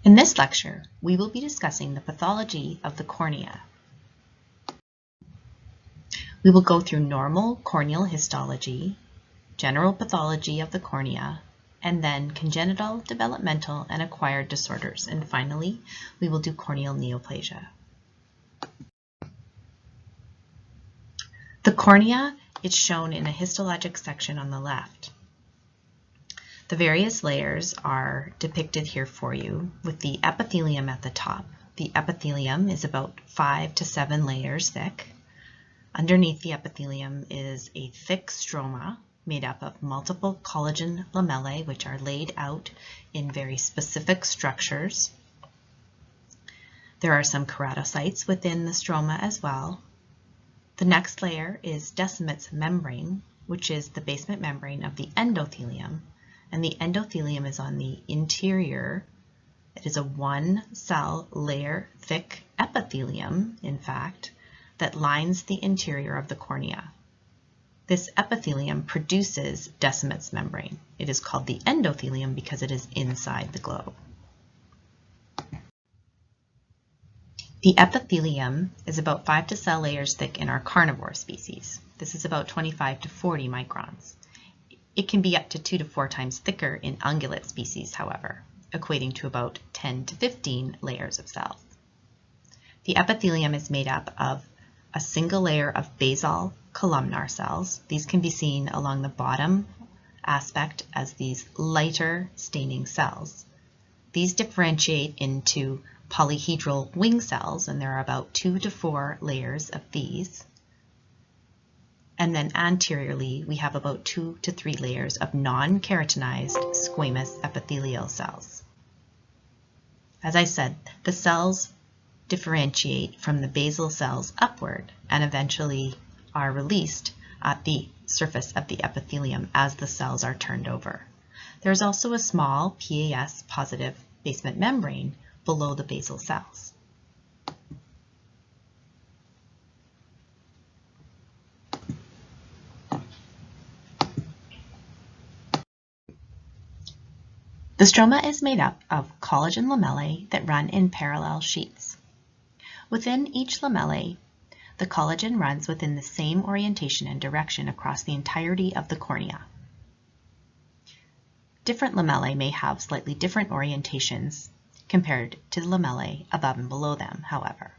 In this lecture, we will be discussing the pathology of the cornea. We will go through normal corneal histology, general pathology of the cornea, and then congenital, developmental, and acquired disorders. And finally, we will do corneal neoplasia. The cornea is shown in a histologic section on the left. The various layers are depicted here for you with the epithelium at the top. The epithelium is about 5 to 7 layers thick. Underneath the epithelium is a thick stroma made up of multiple collagen lamellae, which are laid out in very specific structures. There are some keratocytes within the stroma as well. The next layer is Descemet's membrane, which is the basement membrane of the endothelium. And the endothelium is on the interior. It is a one-cell layer thick epithelium, in fact, that lines the interior of the cornea. This epithelium produces Descemet's membrane. It is called the endothelium because it is inside the globe. The epithelium is about 5 to 6 layers thick in our carnivore species. This is about 25 to 40 microns. It can be up to 2 to 4 times thicker in ungulate species, however, equating to about 10 to 15 layers of cells. The epithelium is made up of a single layer of basal columnar cells. These can be seen along the bottom aspect as these lighter staining cells. These differentiate into polyhedral wing cells, and there are about 2 to 4 layers of these. And then anteriorly, we have about 2 to 3 layers of non-keratinized squamous epithelial cells. As I said, the cells differentiate from the basal cells upward and eventually are released at the surface of the epithelium as the cells are turned over. There is also a small PAS positive basement membrane below the basal cells. The stroma is made up of collagen lamellae that run in parallel sheets. Within each lamellae, the collagen runs within the same orientation and direction across the entirety of the cornea. Different lamellae may have slightly different orientations compared to the lamellae above and below them, however.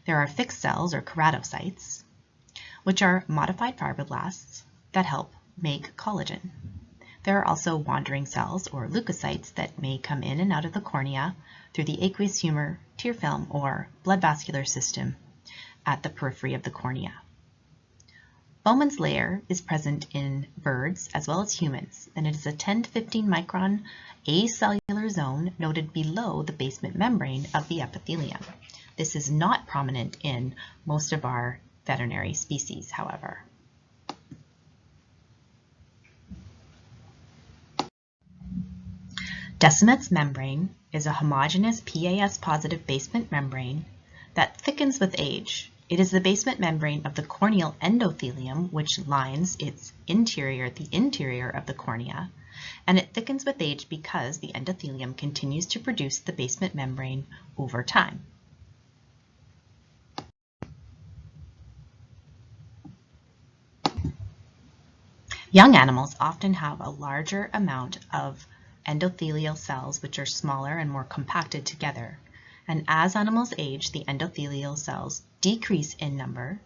There are fixed cells or keratocytes, which are modified fibroblasts that help make collagen. There are also wandering cells or leukocytes that may come in and out of the cornea through the aqueous humor, tear film, or blood vascular system at the periphery of the cornea. Bowman's layer is present in birds as well as humans, and it is a 10 to 15 micron acellular zone noted below the basement membrane of the epithelium. This is not prominent in most of our veterinary species, however. Descemet's membrane is a homogeneous PAS positive basement membrane that thickens with age. It is the basement membrane of the corneal endothelium, which lines its interior, the interior of the cornea, and it thickens with age because the endothelium continues to produce the basement membrane over time. Young animals often have a larger amount of endothelial cells, which are smaller and more compacted together. And as animals age, the endothelial cells decrease in number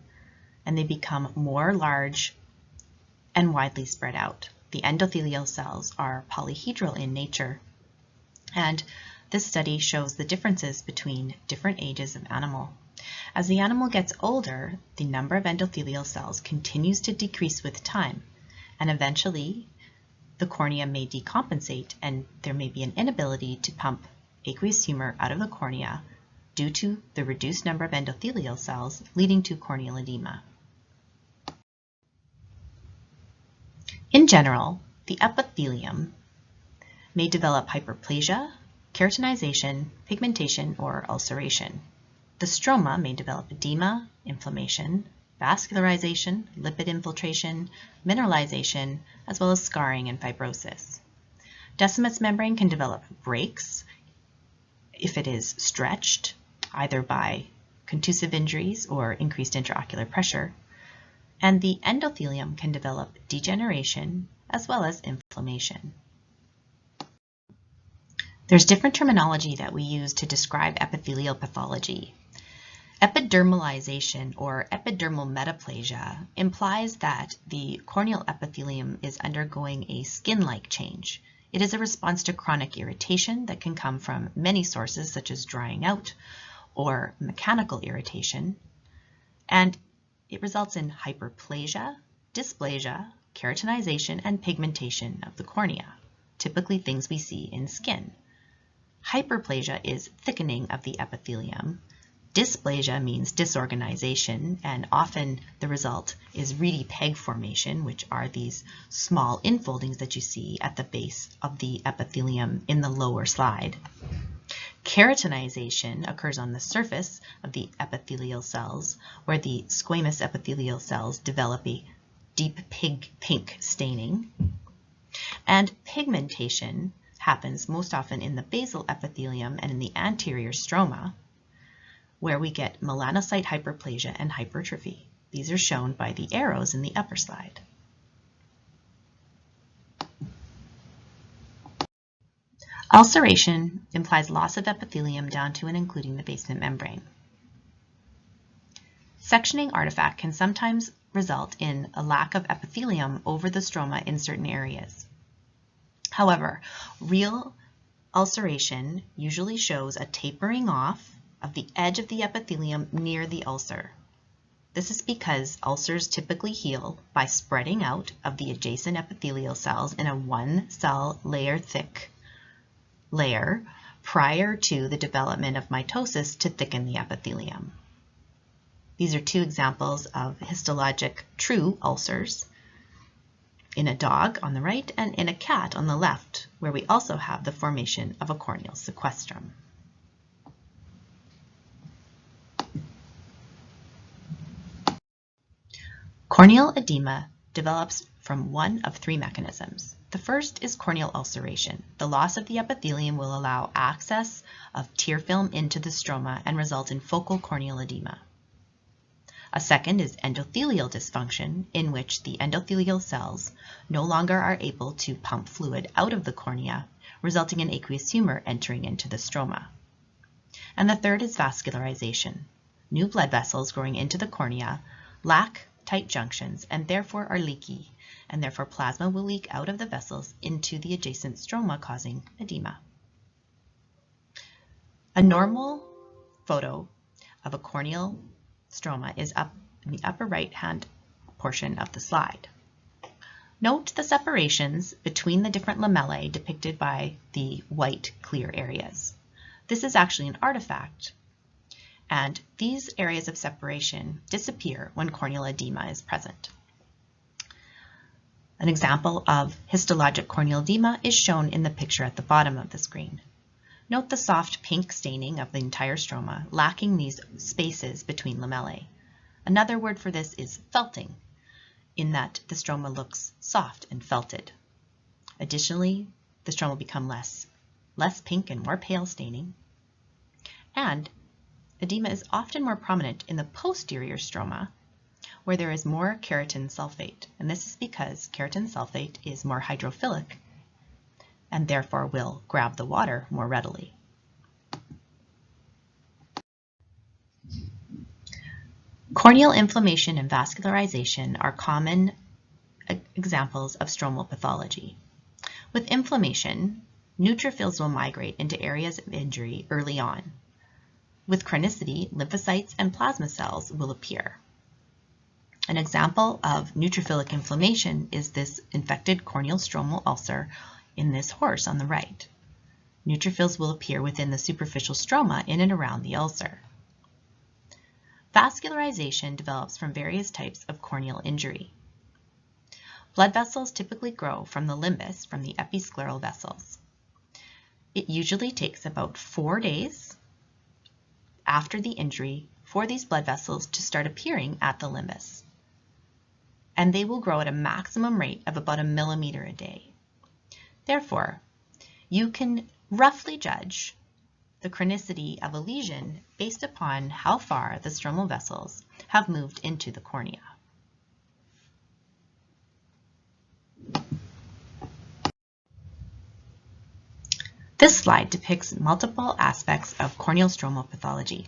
and they become more large and widely spread out. The endothelial cells are polyhedral in nature, and this study shows the differences between different ages of animal. As the animal gets older, the number of endothelial cells continues to decrease with time, and eventually the cornea may decompensate and there may be an inability to pump aqueous humor out of the cornea due to the reduced number of endothelial cells, leading to corneal edema. In general, the epithelium may develop hyperplasia, keratinization, pigmentation, or ulceration. The stroma may develop edema, inflammation, vascularization, lipid infiltration, mineralization, as well as scarring and fibrosis. Descemet's membrane can develop breaks if it is stretched, either by contusive injuries or increased intraocular pressure. And the endothelium can develop degeneration as well as inflammation. There's different terminology that we use to describe epithelial pathology. Epidermalization or epidermal metaplasia implies that the corneal epithelium is undergoing a skin-like change. It is a response to chronic irritation that can come from many sources such as drying out or mechanical irritation, and it results in hyperplasia, dysplasia, keratinization, and pigmentation of the cornea, typically things we see in skin. Hyperplasia is thickening of the epithelium. Dysplasia means disorganization, and often the result is reedy peg formation, which are these small infoldings that you see at the base of the epithelium in the lower slide. Keratinization occurs on the surface of the epithelial cells, where the squamous epithelial cells develop a deep pink staining. And pigmentation happens most often in the basal epithelium and in the anterior stroma, where we get melanocyte hyperplasia and hypertrophy. These are shown by the arrows in the upper slide. Ulceration implies loss of epithelium down to and including the basement membrane. Sectioning artifact can sometimes result in a lack of epithelium over the stroma in certain areas. However, real ulceration usually shows a tapering off of the edge of the epithelium near the ulcer. This is because ulcers typically heal by spreading out of the adjacent epithelial cells in a one-cell layer thick layer prior to the development of mitosis to thicken the epithelium. These are two examples of histologic true ulcers in a dog on the right and in a cat on the left, where we also have the formation of a corneal sequestrum. Corneal edema develops from one of three mechanisms. The first is corneal ulceration. The loss of the epithelium will allow access of tear film into the stroma and result in focal corneal edema. A second is endothelial dysfunction, in which the endothelial cells no longer are able to pump fluid out of the cornea, resulting in aqueous humor entering into the stroma. And the third is vascularization. New blood vessels growing into the cornea lack tight junctions and therefore are leaky, and therefore plasma will leak out of the vessels into the adjacent stroma, causing edema. A normal photo of a corneal stroma is up in the upper right-hand portion of the slide. Note the separations between the different lamellae depicted by the white clear areas. This is actually an artifact, and these areas of separation disappear when corneal edema is present. An example of histologic corneal edema is shown in the picture at the bottom of the screen. Note the soft pink staining of the entire stroma, lacking these spaces between lamellae. Another word for this is felting, in that the stroma looks soft and felted. Additionally, the stroma will become less pink and more pale staining. And edema is often more prominent in the posterior stroma, where there is more keratin sulfate. And this is because keratin sulfate is more hydrophilic and therefore will grab the water more readily. Corneal inflammation and vascularization are common examples of stromal pathology. With inflammation, neutrophils will migrate into areas of injury early on. With chronicity, lymphocytes and plasma cells will appear. An example of neutrophilic inflammation is this infected corneal stromal ulcer in this horse on the right. Neutrophils will appear within the superficial stroma in and around the ulcer. Vascularization develops from various types of corneal injury. Blood vessels typically grow from the limbus, from the episcleral vessels. It usually takes about 4 days after the injury for these blood vessels to start appearing at the limbus. And they will grow at a maximum rate of about 1 millimeter a day. Therefore, you can roughly judge the chronicity of a lesion based upon how far the stromal vessels have moved into the cornea. This slide depicts multiple aspects of corneal stromal pathology.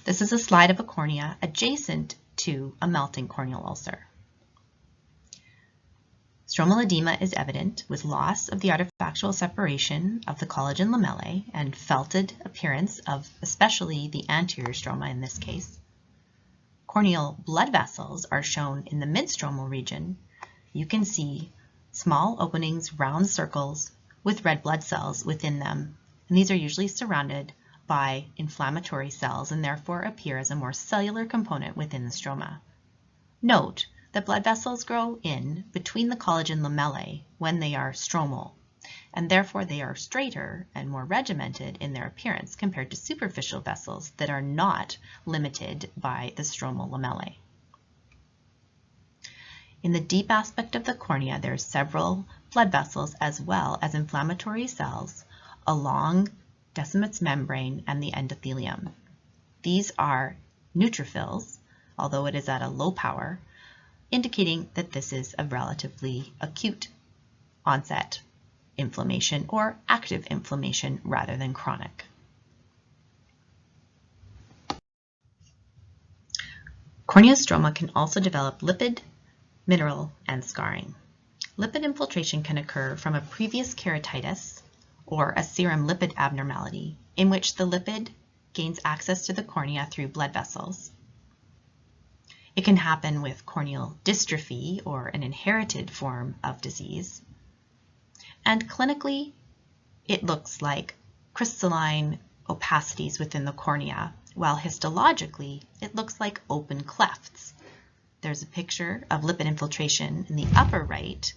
This is a slide of a cornea adjacent to a melting corneal ulcer. Stromal edema is evident with loss of the artifactual separation of the collagen lamellae and felted appearance of especially the anterior stroma in this case. Corneal blood vessels are shown in the midstromal region. You can see small openings, round circles with red blood cells within them, and these are usually surrounded by inflammatory cells and therefore appear as a more cellular component within the stroma. Note that blood vessels grow in between the collagen lamellae when they are stromal, and therefore they are straighter and more regimented in their appearance compared to superficial vessels that are not limited by the stromal lamellae. In the deep aspect of the cornea, there are several blood vessels as well as inflammatory cells along Descemet's membrane and the endothelium. These are neutrophils, although it is at a low power, indicating that this is a relatively acute onset inflammation or active inflammation rather than chronic. Corneal stroma can also develop lipid, mineral, and scarring. Lipid infiltration can occur from a previous keratitis or a serum lipid abnormality in which the lipid gains access to the cornea through blood vessels. It can happen with corneal dystrophy or an inherited form of disease. And clinically, it looks like crystalline opacities within the cornea, while histologically, it looks like open clefts. There's a picture of lipid infiltration in the upper right,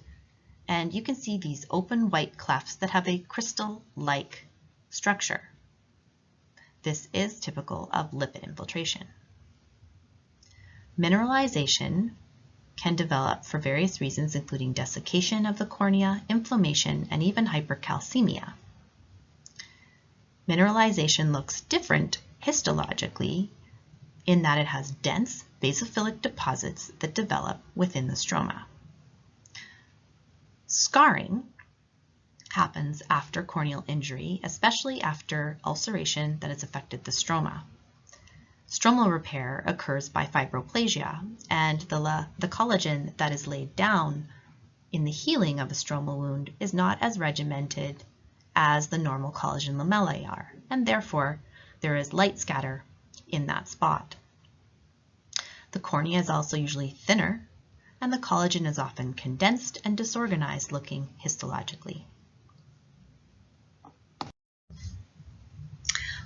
and you can see these open white clefts that have a crystal-like structure. This is typical of lipid infiltration. Mineralization can develop for various reasons, including desiccation of the cornea, inflammation, and even hypercalcemia. Mineralization looks different histologically in that it has dense basophilic deposits that develop within the stroma. Scarring happens after corneal injury, especially after ulceration that has affected the stroma. Stromal repair occurs by fibroplasia, and the collagen that is laid down in the healing of a stromal wound is not as regimented as the normal collagen lamellae are, and therefore there is light scatter in that spot. The cornea is also usually thinner, and the collagen is often condensed and disorganized looking histologically.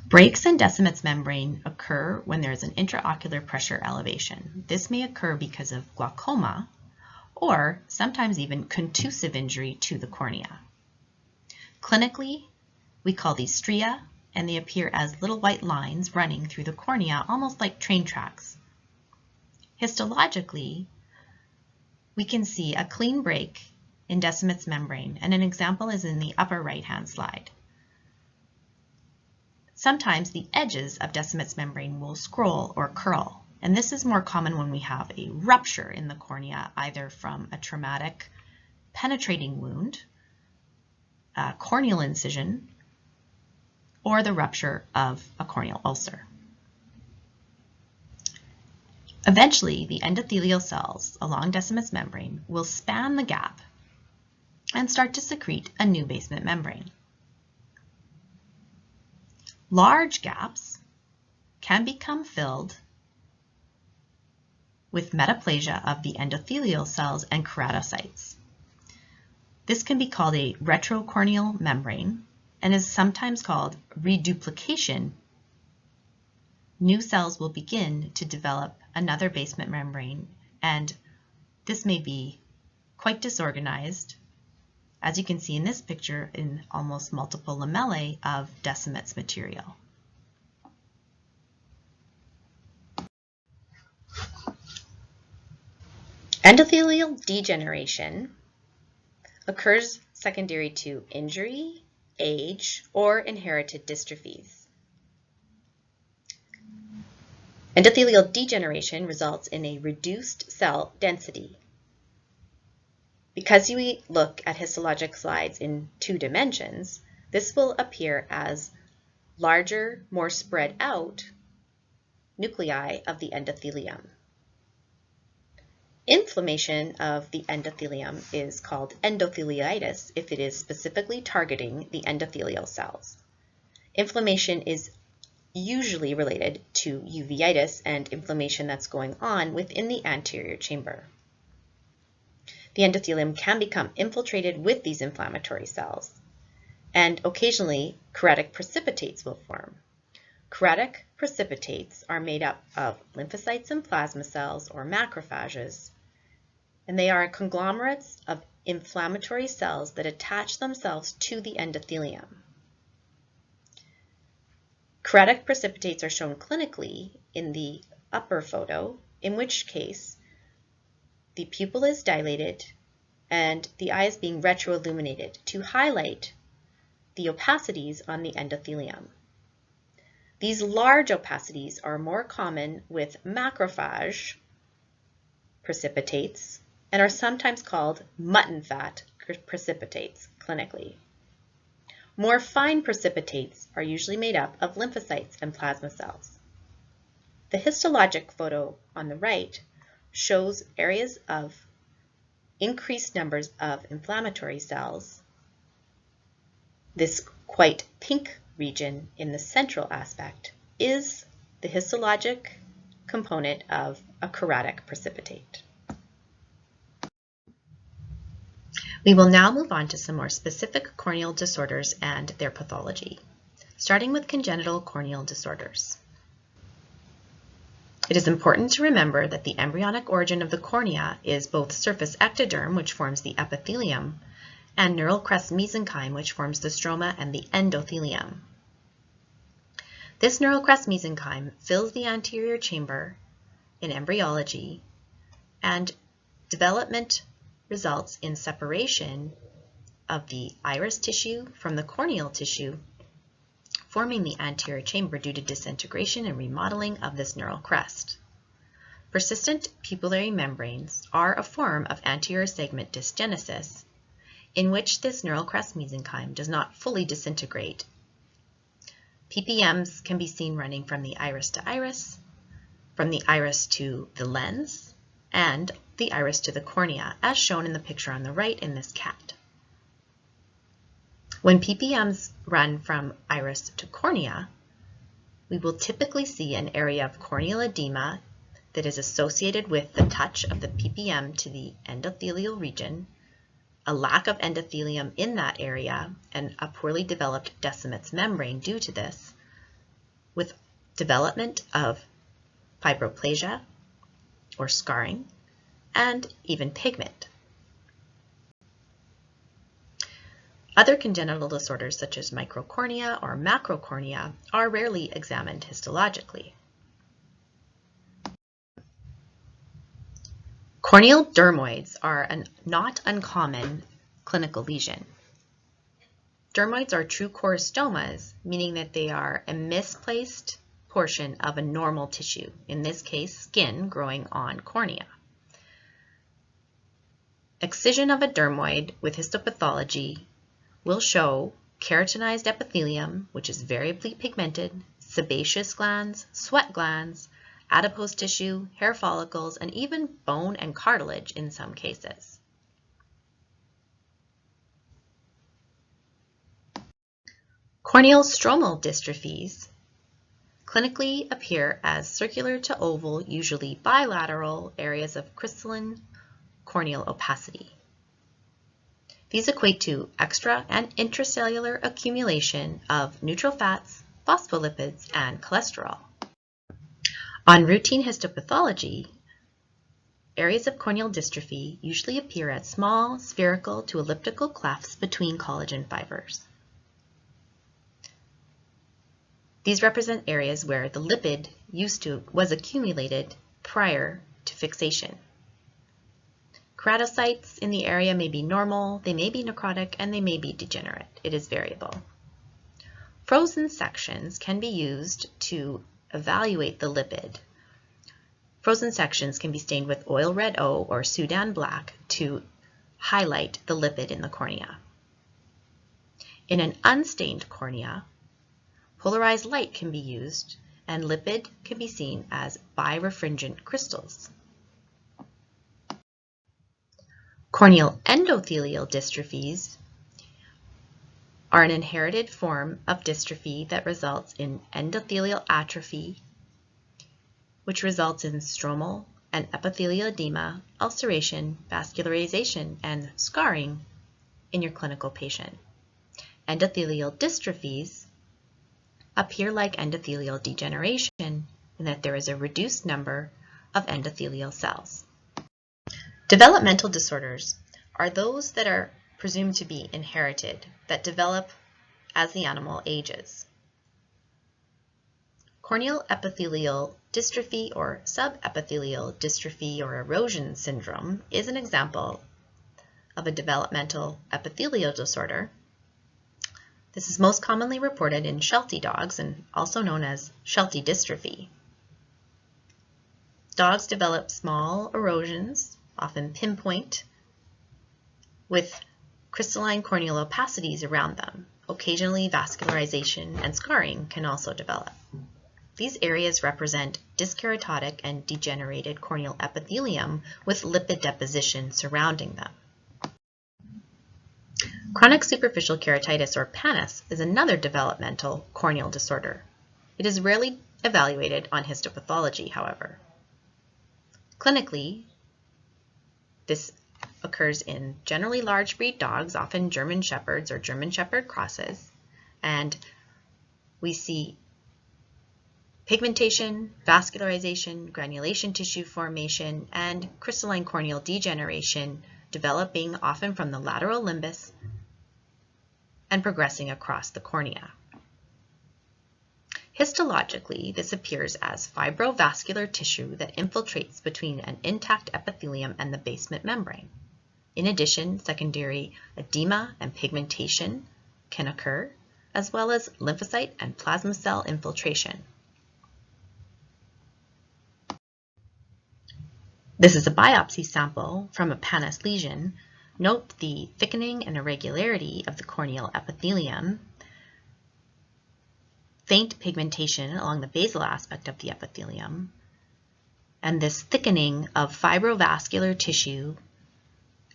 Breaks in Descemet's membrane occur when there is an intraocular pressure elevation. This may occur because of glaucoma or sometimes even contusive injury to the cornea. Clinically, we call these stria, and they appear as little white lines running through the cornea, almost like train tracks. Histologically, we can see a clean break in Descemet's membrane, and an example is in the upper right-hand slide. Sometimes the edges of Descemet's membrane will scroll or curl, and this is more common when we have a rupture in the cornea, either from a traumatic penetrating wound, a corneal incision, or the rupture of a corneal ulcer. Eventually, the endothelial cells along Descemet's membrane will span the gap and start to secrete a new basement membrane. Large gaps can become filled with metaplasia of the endothelial cells and keratocytes. This can be called a retrocorneal membrane and is sometimes called reduplication. New cells will begin to develop another basement membrane, and this may be quite disorganized, as you can see in this picture, in almost multiple lamellae of Descemet's material. Endothelial degeneration occurs secondary to injury age, or inherited dystrophies. Endothelial degeneration results in a reduced cell density. Because we look at histologic slides in 2 dimensions, this will appear as larger, more spread out nuclei of the endothelium. Inflammation of the endothelium is called endotheliitis if it is specifically targeting the endothelial cells. Inflammation is usually related to uveitis and inflammation that's going on within the anterior chamber. The endothelium can become infiltrated with these inflammatory cells, and occasionally keratotic precipitates will form. Keratotic precipitates are made up of lymphocytes and plasma cells, or macrophages, and they are conglomerates of inflammatory cells that attach themselves to the endothelium. Keratotic precipitates are shown clinically in the upper photo, in which case the pupil is dilated and the eye is being retroilluminated to highlight the opacities on the endothelium. These large opacities are more common with macrophage precipitates and are sometimes called mutton fat precipitates clinically. More fine precipitates are usually made up of lymphocytes and plasma cells. The histologic photo on the right shows areas of increased numbers of inflammatory cells. This quite pink region in the central aspect is the histologic component of a keratotic precipitate. We will now move on to some more specific corneal disorders and their pathology, starting with congenital corneal disorders. It is important to remember that the embryonic origin of the cornea is both surface ectoderm, which forms the epithelium, and neural crest mesenchyme, which forms the stroma and the endothelium. This neural crest mesenchyme fills the anterior chamber in embryology, and development results in separation of the iris tissue from the corneal tissue, forming the anterior chamber due to disintegration and remodeling of this neural crest. Persistent pupillary membranes are a form of anterior segment dysgenesis in which this neural crest mesenchyme does not fully disintegrate. PPMs can be seen running from the iris to iris, from the iris to the lens, and the iris to the cornea, as shown in the picture on the right in this cat. When PPMs run from iris to cornea, we will typically see an area of corneal edema that is associated with the touch of the PPM to the endothelial region, a lack of endothelium in that area, and a poorly developed Descemet's membrane due to this, with development of fibroplasia or scarring, and even pigment. Other congenital disorders such as microcornea or macrocornea are rarely examined histologically. Corneal dermoids are a not uncommon clinical lesion. Dermoids are true chorostomas, meaning that they are a misplaced portion of a normal tissue, in this case skin growing on cornea. Excision of a dermoid with histopathology will show keratinized epithelium, which is variably pigmented, sebaceous glands, sweat glands, adipose tissue, hair follicles, and even bone and cartilage in some cases. Corneal stromal dystrophies clinically appear as circular to oval, usually bilateral areas of crystalline corneal opacity. These equate to extra and intracellular accumulation of neutral fats, phospholipids, and cholesterol. On routine histopathology, areas of corneal dystrophy usually appear as small, spherical to elliptical clefts between collagen fibers. These represent areas where the lipid was accumulated prior to fixation. Keratocytes in the area may be normal, they may be necrotic, and they may be degenerate. It is variable. Frozen sections can be used to evaluate the lipid. Frozen sections can be stained with oil red O or Sudan black to highlight the lipid in the cornea. In an unstained cornea, polarized light can be used and lipid can be seen as birefringent crystals. Corneal endothelial dystrophies are an inherited form of dystrophy that results in endothelial atrophy, which results in stromal and epithelial edema, ulceration, vascularization, and scarring in your clinical patient. Endothelial dystrophies appear like endothelial degeneration in that there is a reduced number of endothelial cells. Developmental disorders are those that are presumed to be inherited, that develop as the animal ages. Corneal epithelial dystrophy or subepithelial dystrophy or erosion syndrome is an example of a developmental epithelial disorder. This is most commonly reported in Sheltie dogs and also known as Sheltie dystrophy. Dogs develop small erosions, often pinpoint, with crystalline corneal opacities around them. Occasionally, vascularization and scarring can also develop. These areas represent dyskeratotic and degenerated corneal epithelium with lipid deposition surrounding them. Chronic superficial keratitis or PANIS is another developmental corneal disorder. It is rarely evaluated on histopathology, however. Clinically, this occurs in generally large breed dogs, often German Shepherds or German Shepherd crosses, and we see pigmentation, vascularization, granulation tissue formation, and crystalline corneal degeneration developing often from the lateral limbus and progressing across the cornea. Histologically, this appears as fibrovascular tissue that infiltrates between an intact epithelium and the basement membrane. In addition, secondary edema and pigmentation can occur, as well as lymphocyte and plasma cell infiltration. This is a biopsy sample from a PANIS lesion. Note the thickening and irregularity of the corneal epithelium, faint pigmentation along the basal aspect of the epithelium, and this thickening of fibrovascular tissue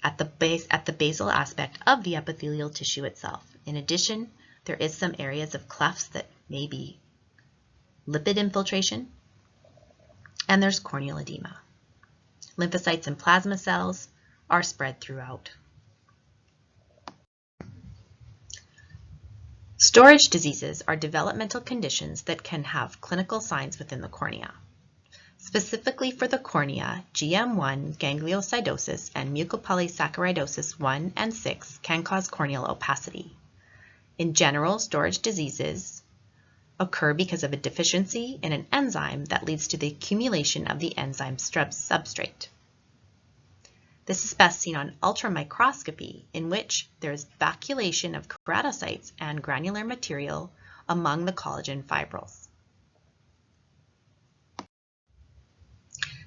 at the basal aspect of the epithelial tissue itself. In addition, there is some areas of clefts that may be lipid infiltration, and there's corneal edema. Lymphocytes and plasma cells are spread throughout. Storage diseases are developmental conditions that can have clinical signs within the cornea. Specifically for the cornea, GM1 gangliosidosis and mucopolysaccharidosis 1 and 6 can cause corneal opacity. In general, storage diseases occur because of a deficiency in an enzyme that leads to the accumulation of the enzyme substrate. This is best seen on ultramicroscopy, in which there is vacuolation of keratocytes and granular material among the collagen fibrils.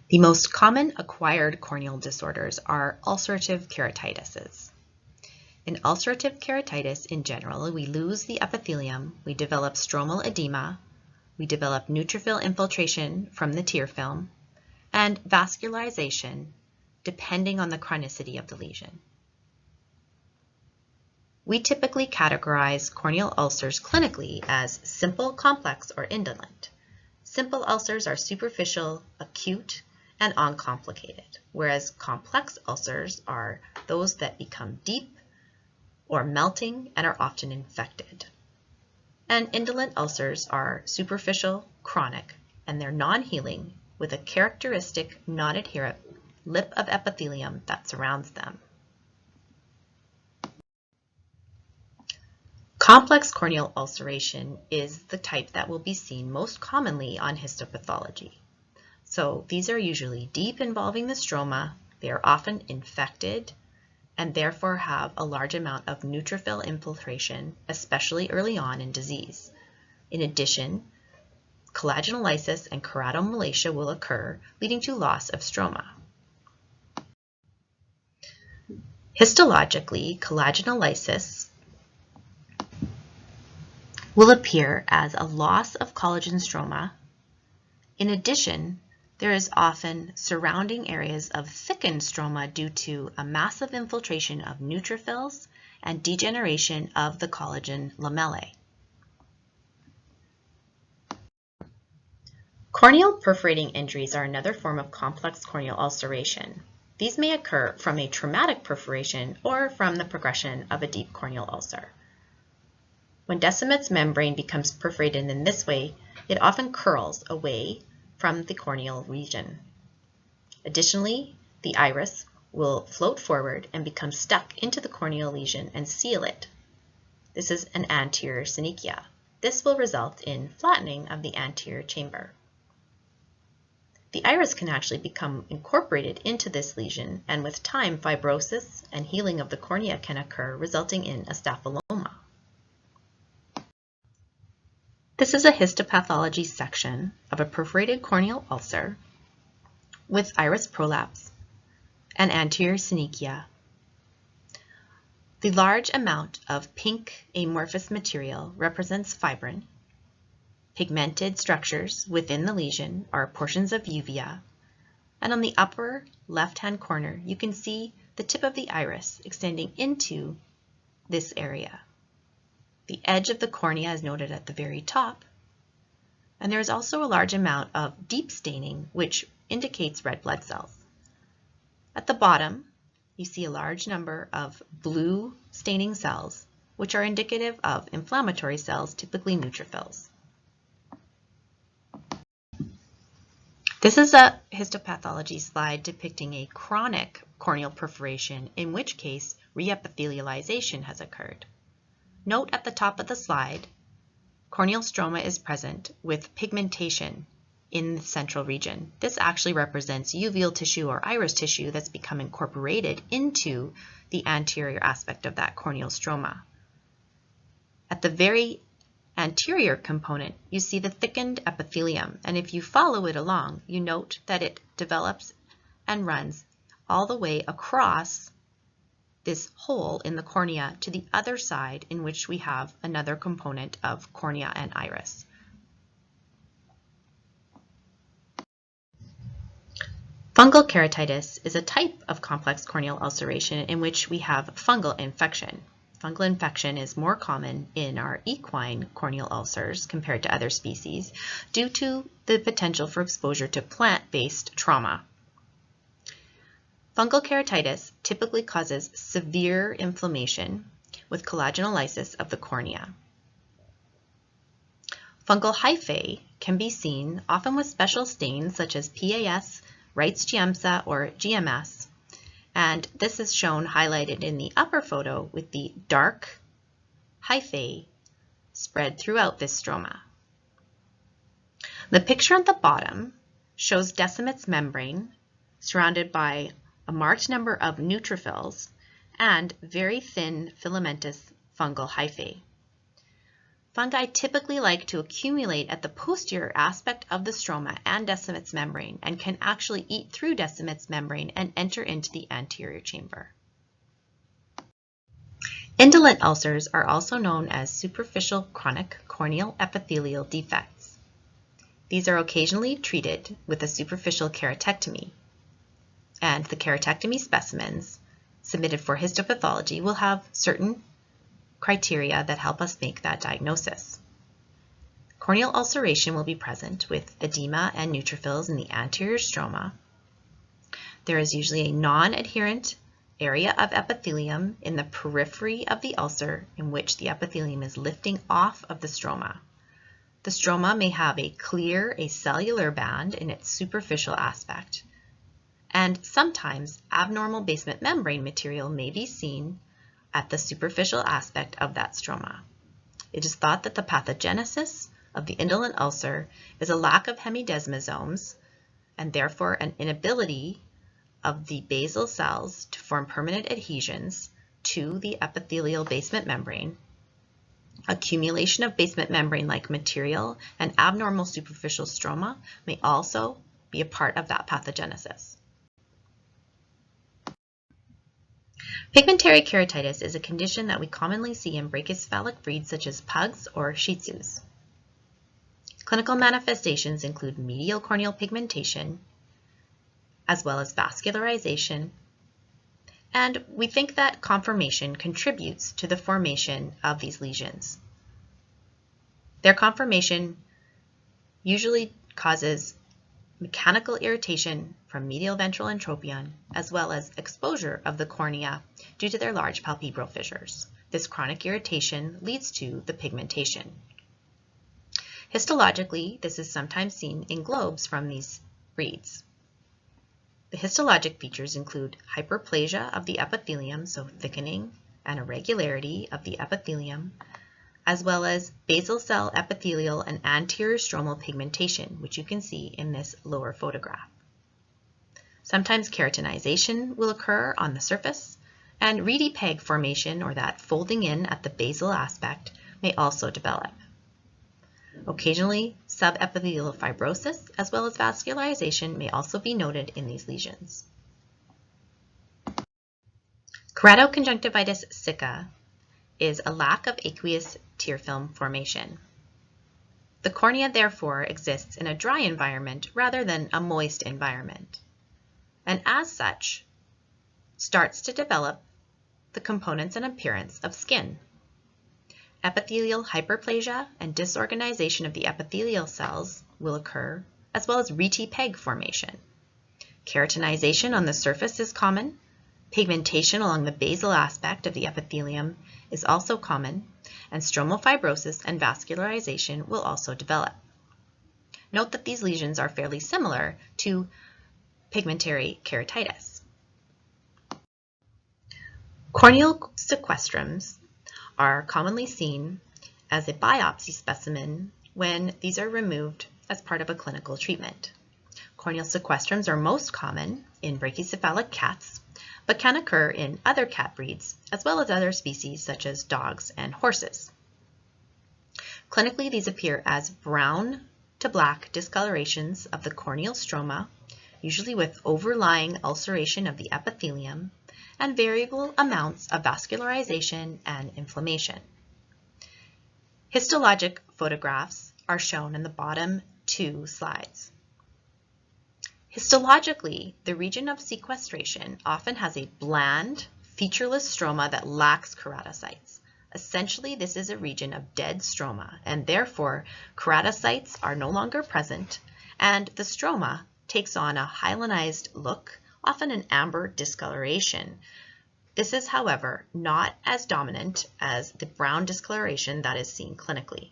The most common acquired corneal disorders are ulcerative keratitis. In ulcerative keratitis in general, we lose the epithelium, we develop stromal edema, we develop neutrophil infiltration from the tear film, and vascularization depending on the chronicity of the lesion. We typically categorize corneal ulcers clinically as simple, complex, or indolent. Simple ulcers are superficial, acute, and uncomplicated, whereas complex ulcers are those that become deep or melting and are often infected. And indolent ulcers are superficial, chronic, and they're non-healing with a characteristic non-adherent lip of epithelium that surrounds them. Complex corneal ulceration is the type that will be seen most commonly on histopathology. So these are usually deep, involving the stroma. They are often infected and therefore have a large amount of neutrophil infiltration, especially early on in disease. In addition, collagenolisis and keratomalacia will occur, leading to loss of stroma. Histologically, collagenolisis will appear as a loss of collagen stroma. In addition, there is often surrounding areas of thickened stroma due to a massive infiltration of neutrophils and degeneration of the collagen lamellae. Corneal perforating injuries are another form of complex corneal ulceration. These may occur from a traumatic perforation or from the progression of a deep corneal ulcer. When Descemet's membrane becomes perforated in this way, it often curls away from the corneal region. Additionally, the iris will float forward and become stuck into the corneal lesion and seal it. This is an anterior synechia. This will result in flattening of the anterior chamber. The iris can actually become incorporated into this lesion, and with time, fibrosis and healing of the cornea can occur, resulting in a staphyloma. This is a histopathology section of a perforated corneal ulcer with iris prolapse and anterior synechia. The large amount of pink amorphous material represents fibrin. Pigmented structures within the lesion are portions of uvea, and on the upper left-hand corner you can see the tip of the iris extending into this area. The edge of the cornea is noted at the very top, and there is also a large amount of deep staining which indicates red blood cells. At the bottom, you see a large number of blue staining cells which are indicative of inflammatory cells, typically neutrophils. This is a histopathology slide depicting a chronic corneal perforation, in which case reepithelialization has occurred. Note at the top of the slide, corneal stroma is present with pigmentation in the central region. This actually represents uveal tissue or iris tissue that's become incorporated into the anterior aspect of that corneal stroma. At the very anterior component, you see the thickened epithelium, and if you follow it along, you note that it develops and runs all the way across this hole in the cornea to the other side, in which we have another component of cornea and iris. Fungal keratitis is a type of complex corneal ulceration in which we have fungal infection. Fungal infection is more common in our equine corneal ulcers compared to other species due to the potential for exposure to plant-based trauma. Fungal keratitis typically causes severe inflammation with collagenolisis of the cornea. Fungal hyphae can be seen often with special stains such as PAS, Wright's Giemsa, or GMS, and this is shown highlighted in the upper photo with the dark hyphae spread throughout this stroma. The picture at the bottom shows Descemet's membrane surrounded by a marked number of neutrophils and very thin filamentous fungal hyphae. Fungi typically like to accumulate at the posterior aspect of the stroma and Descemet's membrane, and can actually eat through Descemet's membrane and enter into the anterior chamber. Indolent ulcers are also known as superficial chronic corneal epithelial defects. These are occasionally treated with a superficial keratectomy, and the keratectomy specimens submitted for histopathology will have certain criteria that help us make that diagnosis. Corneal ulceration will be present with edema and neutrophils in the anterior stroma. There is usually a non-adherent area of epithelium in the periphery of the ulcer in which the epithelium is lifting off of the stroma. The stroma may have a clear acellular band in its superficial aspect, and sometimes abnormal basement membrane material may be seen at the superficial aspect of that stroma. It is thought that the pathogenesis of the indolent ulcer is a lack of hemidesmosomes, and therefore an inability of the basal cells to form permanent adhesions to the epithelial basement membrane, Accumulation of basement membrane-like material and abnormal superficial stroma may also be a part of that pathogenesis. Pigmentary keratitis is a condition that we commonly see in brachycephalic breeds such as pugs or Shih Tzus. Clinical manifestations include medial corneal pigmentation, as well as vascularization, and we think that conformation contributes to the formation of these lesions. Their conformation usually causes mechanical irritation from medial ventral entropion, as well as exposure of the cornea due to their large palpebral fissures. This chronic irritation leads to the pigmentation. Histologically, this is sometimes seen in globes from these breeds. The histologic features include hyperplasia of the epithelium, so thickening and irregularity of the epithelium, as well as basal cell epithelial and anterior stromal pigmentation, which you can see in this lower photograph. Sometimes keratinization will occur on the surface, and reedy peg formation, or that folding in at the basal aspect, may also develop. Occasionally, subepithelial fibrosis as well as vascularization may also be noted in these lesions. Keratoconjunctivitis sicca is a lack of aqueous tear film formation. The cornea, therefore, exists in a dry environment rather than a moist environment, and as such, starts to develop the components and appearance of skin. Epithelial hyperplasia and disorganization of the epithelial cells will occur, as well as reedy peg formation. Keratinization on the surface is common. Pigmentation along the basal aspect of the epithelium is also common, and stromal fibrosis and vascularization will also develop. Note that these lesions are fairly similar to pigmentary keratitis. Corneal sequestrums are commonly seen as a biopsy specimen when these are removed as part of a clinical treatment. Corneal sequestrums are most common in brachycephalic cats, but can occur in other cat breeds, as well as other species such as dogs and horses. Clinically, these appear as brown to black discolorations of the corneal stroma, usually with overlying ulceration of the epithelium, and variable amounts of vascularization and inflammation. Histologic photographs are shown in the bottom two slides. Histologically, the region of sequestration often has a bland, featureless stroma that lacks keratocytes. Essentially, this is a region of dead stroma, and therefore keratocytes are no longer present, and the stroma takes on a hyalinized look, often an amber discoloration. This is, however, not as dominant as the brown discoloration that is seen clinically.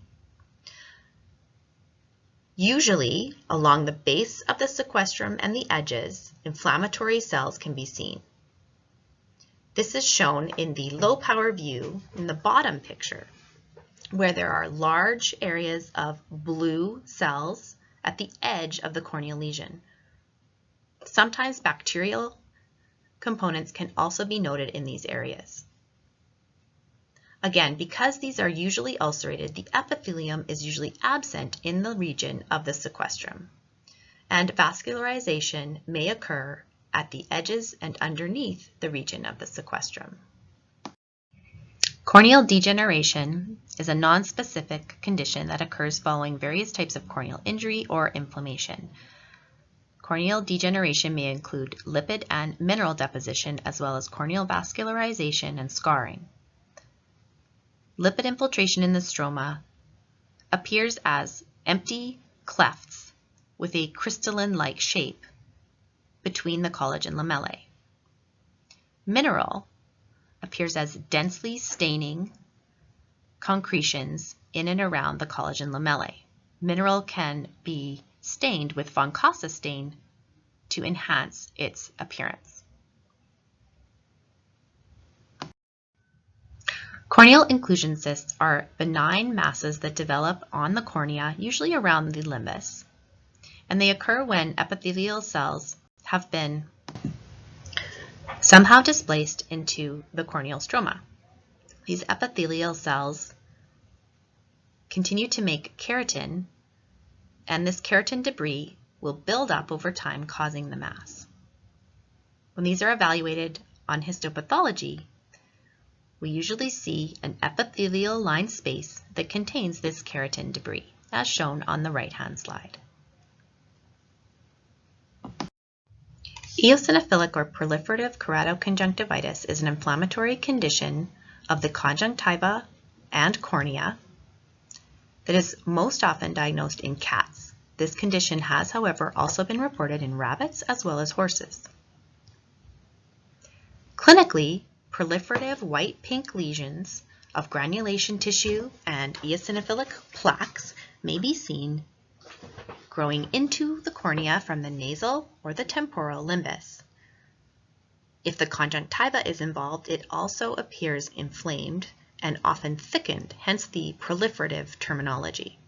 Usually, along the base of the sequestrum and the edges, inflammatory cells can be seen. This is shown in the low power view in the bottom picture, where there are large areas of blue cells at the edge of the corneal lesion. Sometimes bacterial components can also be noted in these areas. Again, because these are usually ulcerated, the epithelium is usually absent in the region of the sequestrum, and vascularization may occur at the edges and underneath the region of the sequestrum. Corneal degeneration is a nonspecific condition that occurs following various types of corneal injury or inflammation. Corneal degeneration may include lipid and mineral deposition, as well as corneal vascularization and scarring. Lipid infiltration in the stroma appears as empty clefts with a crystalline-like shape between the collagen lamellae. Mineral appears as densely staining concretions in and around the collagen lamellae. Mineral can be stained with von Casa stain to enhance its appearance. Corneal inclusion cysts are benign masses that develop on the cornea, usually around the limbus, and they occur when epithelial cells have been somehow displaced into the corneal stroma. These epithelial cells continue to make keratin, and this keratin debris will build up over time, causing the mass. When these are evaluated on histopathology, we usually see an epithelial line space that contains this keratin debris, as shown on the right-hand slide. Eosinophilic or proliferative keratoconjunctivitis is an inflammatory condition of the conjunctiva and cornea that is most often diagnosed in cats. This condition has, however, also been reported in rabbits as well as horses. Clinically, proliferative white-pink lesions of granulation tissue and eosinophilic plaques may be seen growing into the cornea from the nasal or the temporal limbus. If the conjunctiva is involved, it also appears inflamed and often thickened, hence the proliferative terminology.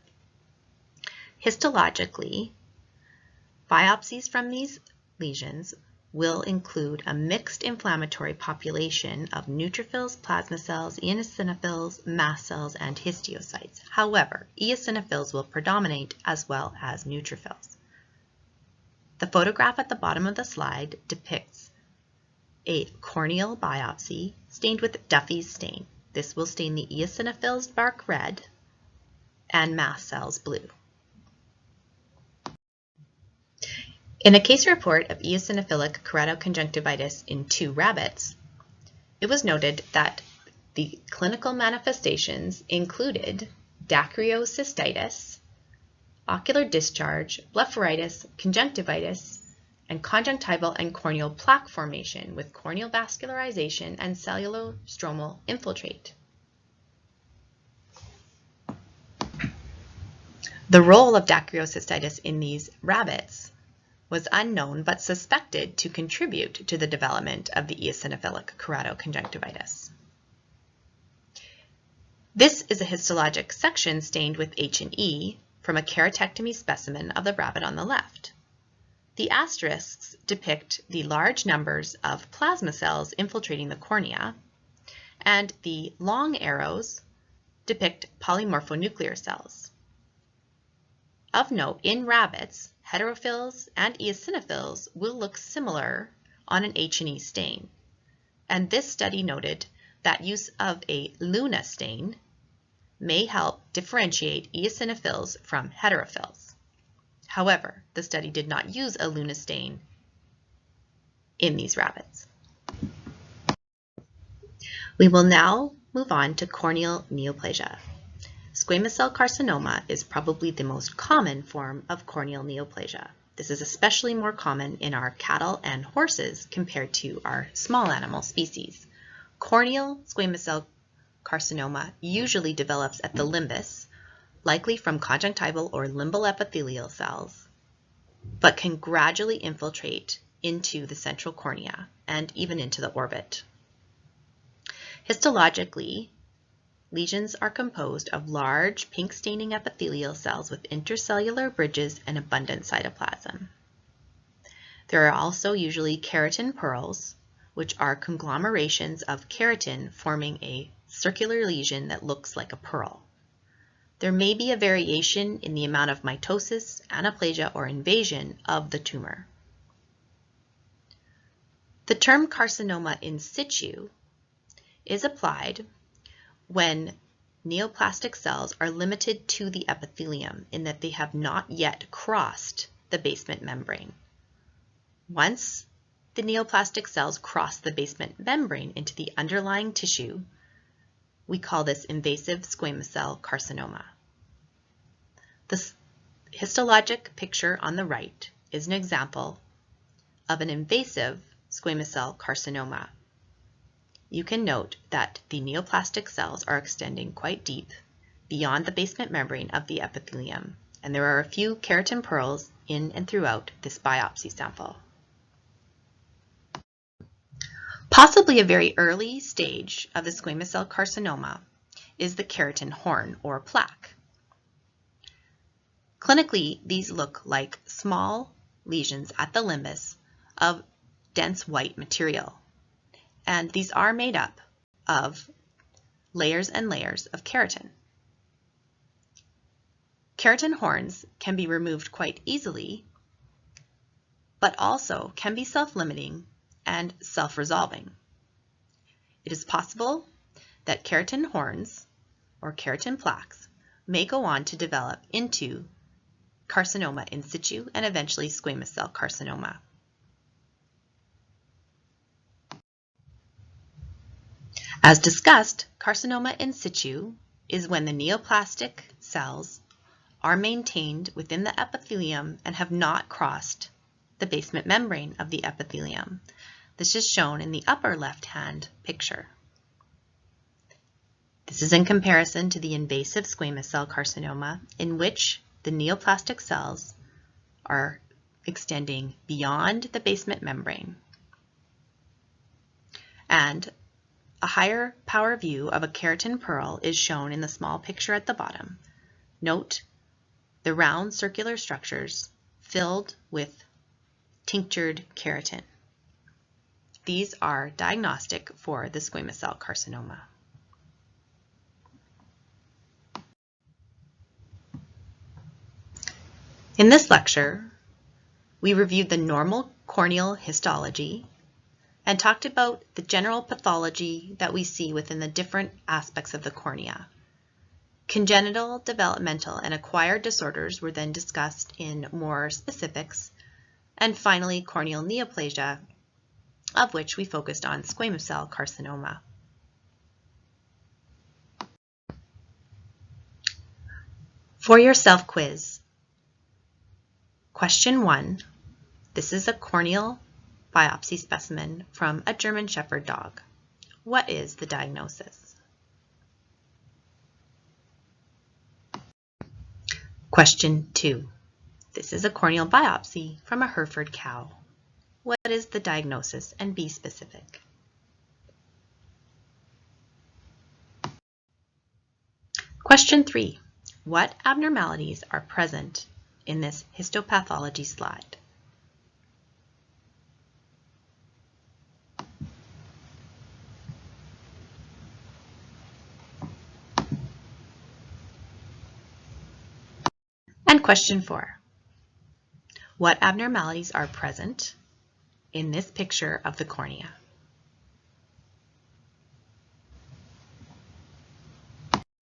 Histologically, biopsies from these lesions will include a mixed inflammatory population of neutrophils, plasma cells, eosinophils, mast cells, and histiocytes. However, eosinophils will predominate as well as neutrophils. The photograph at the bottom of the slide depicts a corneal biopsy stained with Duffy's stain. This will stain the eosinophils bark red and mast cells blue. In a case report of eosinophilic keratoconjunctivitis in 2 rabbits, it was noted that the clinical manifestations included dacryocystitis, ocular discharge, blepharitis, conjunctivitis, and conjunctival and corneal plaque formation with corneal vascularization and cellular-stromal infiltrate. The role of dacryocystitis in these rabbits was unknown but suspected to contribute to the development of the eosinophilic keratoconjunctivitis. This is a histologic section stained with H&E from a keratectomy specimen of the rabbit on the left. The asterisks depict the large numbers of plasma cells infiltrating the cornea, and the long arrows depict polymorphonuclear cells. Of note, in rabbits, heterophils and eosinophils will look similar on an H&E stain, and this study noted that use of a Luna stain may help differentiate eosinophils from heterophils. However, the study did not use a Luna stain in these rabbits. We will now move on to corneal neoplasia. Squamous cell carcinoma is probably the most common form of corneal neoplasia. This is especially more common in our cattle and horses compared to our small animal species. Corneal squamous cell carcinoma usually develops at the limbus, likely from conjunctival or limbal epithelial cells, but can gradually infiltrate into the central cornea and even into the orbit. Histologically, lesions are composed of large pink staining epithelial cells with intercellular bridges and abundant cytoplasm. There are also usually keratin pearls, which are conglomerations of keratin forming a circular lesion that looks like a pearl. There may be a variation in the amount of mitosis, anaplasia, or invasion of the tumor. The term carcinoma in situ is applied when neoplastic cells are limited to the epithelium in that they have not yet crossed the basement membrane. Once the neoplastic cells cross the basement membrane into the underlying tissue, we call this invasive squamous cell carcinoma. The histologic picture on the right is an example of an invasive squamous cell carcinoma. You can note that the neoplastic cells are extending quite deep beyond the basement membrane of the epithelium, and there are a few keratin pearls in and throughout this biopsy sample. Possibly a very early stage of the squamous cell carcinoma is the keratin horn or plaque. Clinically, these look like small lesions at the limbus of dense white material, and these are made up of layers and layers of keratin. Keratin horns can be removed quite easily, but also can be self-limiting and self-resolving. It is possible that keratin horns or keratin plaques may go on to develop into carcinoma in situ and eventually squamous cell carcinoma. As discussed, carcinoma in situ is when the neoplastic cells are maintained within the epithelium and have not crossed the basement membrane of the epithelium. This is shown in the upper left-hand picture. This is in comparison to the invasive squamous cell carcinoma, in which the neoplastic cells are extending beyond the basement membrane. And a higher power view of a keratin pearl is shown in the small picture at the bottom. Note the round circular structures filled with tinctured keratin. These are diagnostic for the squamous cell carcinoma. In this lecture, we reviewed the normal corneal histology and talked about the general pathology that we see within the different aspects of the cornea. Congenital, developmental, and acquired disorders were then discussed in more specifics, and finally corneal neoplasia, of which we focused on squamous cell carcinoma. For your self-quiz, question 1, this is a corneal biopsy specimen from a German Shepherd dog. What is the diagnosis? Question 2, this is a corneal biopsy from a Hereford cow. What is the diagnosis, and be specific? Question 3, what abnormalities are present in this histopathology slide? And question 4, what abnormalities are present in this picture of the cornea?